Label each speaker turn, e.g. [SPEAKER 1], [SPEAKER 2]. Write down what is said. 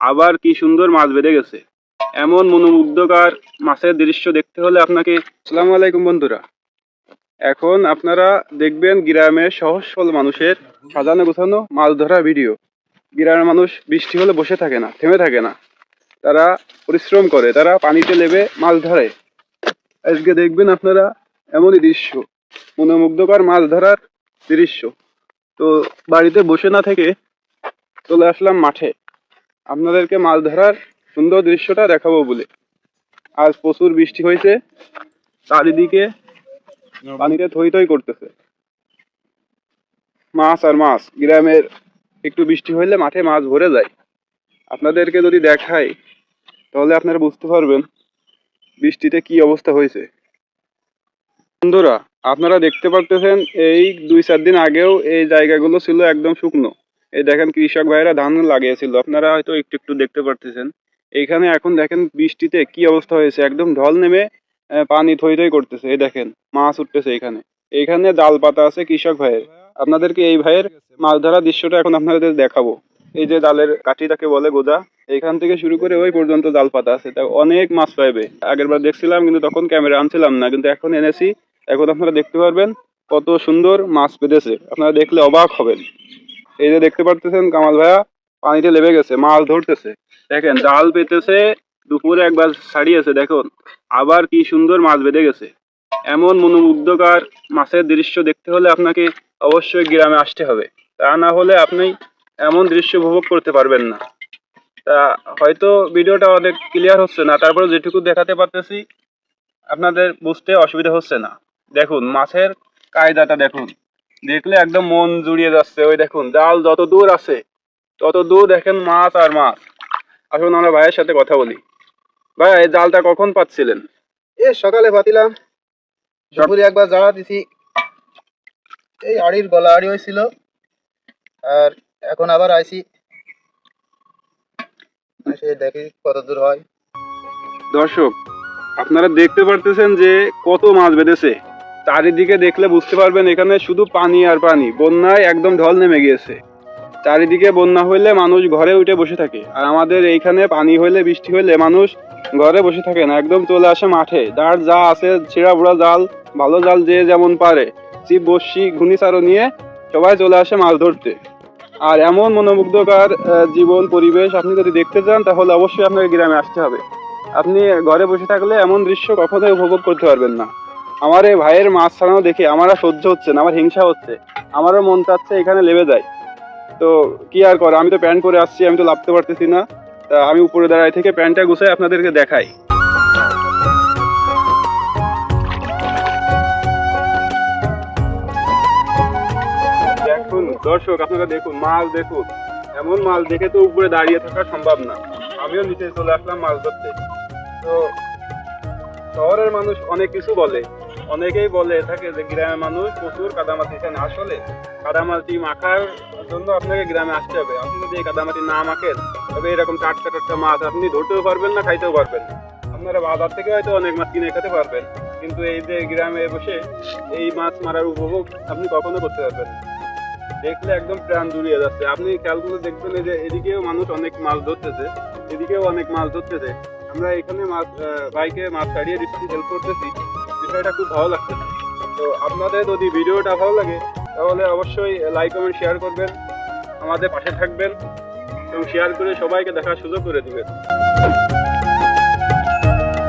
[SPEAKER 1] আবার কি সুন্দর মাছ বেঁধে গেছে। এমন মনোমুগ্ধকর মাছের দৃশ্য দেখতে হলে আপনাকে। আসসালামু আলাইকুম বন্ধুরা, এখন আপনারা দেখবেন গ্রামের সহজ সরল মানুষের সাজানো গোছানো মাছ ধরার ভিডিও। গ্রামের মানুষ বৃষ্টি হলে বসে থাকে না, থেমে থাকে না, তারা পরিশ্রম করে, তারা পানিতে নেমে মাছ ধরে। আজকে দেখবেন আপনারা এমনই দৃশ্য, মনোমুগ্ধকর মাছ ধরার দৃশ্য। তো বাড়িতে বসে না থেকে চলে আসলাম মাঠে আপনাদেরকে মাছ ধরার সুন্দর দৃশ্যটা দেখাবো বলে। আজ প্রচুর বৃষ্টি হয়েছে, চারিদিকে পানিতে থই থই করতেছে, মাছ আর মাছ। গ্রামের একটু বৃষ্টি হইলে মাঠে মাছ ভরে যায়। আপনাদেরকে যদি দেখাই তাহলে আপনারা বুঝতে পারবেন বৃষ্টিতে কি অবস্থা হয়েছে। বন্ধুরা, আপনারা দেখতে পারতেছেন এই 2-4 দিন আগেও এই জায়গাগুলো ছিল একদম শুকনো। এই দেখেন কৃষক ভাইরা ধান লাগিয়েছিল, আপনারা হয়তো একটু একটু দেখতে পারতেছেন। এইখানে এখন দেখেন বৃষ্টিতে কি অবস্থা হয়েছে, একদম ঢল নেমে পানি থই থই করতেছে। এই দেখেন মাছ উঠতেছে এইখানে। এইখানে জাল পাতা আছে কৃষক ভাইয়ের। আপনাদেরকে এই ভাইয়ের মাছ ধরার দৃশ্যটা এখন আপনাদের দেখাবো। এই যে জালের কাঠিটাকে বলে গোজা, এইখান থেকে শুরু করে ওই পর্যন্ত জাল পাতা আছে, তা অনেক মাছ পাইবে। আগের বার দেখছিলাম কিন্তু তখন ক্যামেরা আনছিলাম না, কিন্তু এখন এনেছি। এখন আপনারা দেখতে পারবেন কত সুন্দর মাছ পেতেছে, আপনারা দেখলে অবাক হবেন। এই যে দেখতে পারতেছেন কামাল ভাইয়া পানিতে লেবে গেছে, মাছ ধরতেছে। দেখেন জাল পেতেছে, দুপুরে একবার ছাড়িয়েছে, দেখুন আবার কি সুন্দর মাছ বেঁধে গেছে। এমন মনোমুগ্ধকর মাছের দৃশ্য দেখতে হলে আপনাকে অবশ্যই গ্রামে আসতে হবে, তা না হলে আপনি এমন দৃশ্য উপভোগ করতে পারবেন না। তা হয়তো ভিডিওটা অনেক ক্লিয়ার হচ্ছে না, তারপরে যেটুকু দেখাতে পারতেছি আপনাদের বুঝতে অসুবিধা হচ্ছে না। দেখুন মাছের কায়দাটা দেখুন, দেখলে একদম মন জুড়িয়ে যাচ্ছে। ওই দেখুন জাল যত দূর আছে তত দূর দেখেন মাছ আর মাছ। আসুন আমরা ভাইয়ের সাথে কথা বলি। ভাই, এই জালটা কখন পাচ্ছিলেন?
[SPEAKER 2] সকালে পাতিলাম, দুপুরে একবার জাড়া দিছি, এই আড়ির গলা আড়ি হয়েছিল, আর এখন আবার আইছি, দেখি কত দূর হয়।
[SPEAKER 1] দর্শক, আপনারা দেখতে পারতেছেন যে কত মাছ বেঁধেছে। চারিদিকে দেখলে বুঝতে পারবেন এখানে শুধু পানি আর পানি, বন্যায় একদম ঢল নেমে গিয়েছে। চারিদিকে বন্যা হইলে মানুষ ঘরে উঠে বসে থাকে, আর আমাদের এইখানে পানি হইলে, বৃষ্টি হইলে মানুষ ঘরে বসে থাকে না, একদম চলে আসে মাঠে। যার যা আছে ছেঁড়া বুড়া জাল, ভালো জাল যে যেমন পারে, ছিপ বড়শি ঘূর্ণিচারও নিয়ে সবাই চলে আসে মাছ ধরতে। আর এমন মনোমুগ্ধকর জীবন পরিবেশ আপনি যদি দেখতে চান তাহলে অবশ্যই আপনাকে গ্রামে আসতে হবে। আপনি ঘরে বসে থাকলে এমন দৃশ্য কখনোই উপভোগ করতে পারবেন না। আমার এই ভাইয়ের মাছ ছাড়ানো দেখে আমার আর সহ্য হচ্ছে না, আমার হিংসা হচ্ছে, আমারও মন চাচ্ছে এখানে লেবে যায়। তো কি আর করে, আমি তো প্যান্ট পরে আসছি, আমি তো লাভতে পারতেছি না। তা আমি উপরে দাঁড়ায় থেকে প্যান্টটা গুছাই আপনাদেরকে দেখাই। দেখুন দর্শক, আপনারা দেখুন মাছ, দেখুন এমন মাছ দেখে তো উপরে দাঁড়িয়ে থাকা সম্ভব না। আমিও নিচে চলে আসলাম মাছ ধরতে। তো শহরের মানুষ অনেক কিছু বলে, অনেকেই বলে থাকে যে গ্রামের মানুষ প্রচুর কাদামাটি খায়। আসলে কাদামাটি মাখার জন্য আপনাকে গ্রামে আসতে হবে। আপনি যদি এই কাদামাটি না মাখেন তবে এরকম টাটকা টাটকা মাছ আপনি ধরতেও পারবেন না, খাইতেও পারবেন না। আপনারা বাজার থেকে হয়তো অনেক মাছ কিনে খেতে পারবেন, কিন্তু এই যে গ্রামে বসে এই মাছ মারার উপভোগ আপনি কখনো করতে পারবেন না। দেখলে একদম প্রাণ জুড়িয়ে যাচ্ছে। আপনি খেয়াল করে দেখবেন যে এদিকেও মানুষ অনেক মাছ ধরতেছে, এদিকেও অনেক মাছ ধরতেছে। আমরা এখানে মাছ বাইকে মাছ ছাড়িয়ে দিচ্ছি, হেল্প করতেছি, বিষয়টা খুব ভালো লাগছে। তো আপনাদের যদি ভিডিওটা ভালো লাগে তাহলে অবশ্যই লাইক কমেন্ট শেয়ার করবেন, আমাদের পাশে থাকবেন এবং শেয়ার করে সবাইকে দেখার সুযোগ করে দিবেন।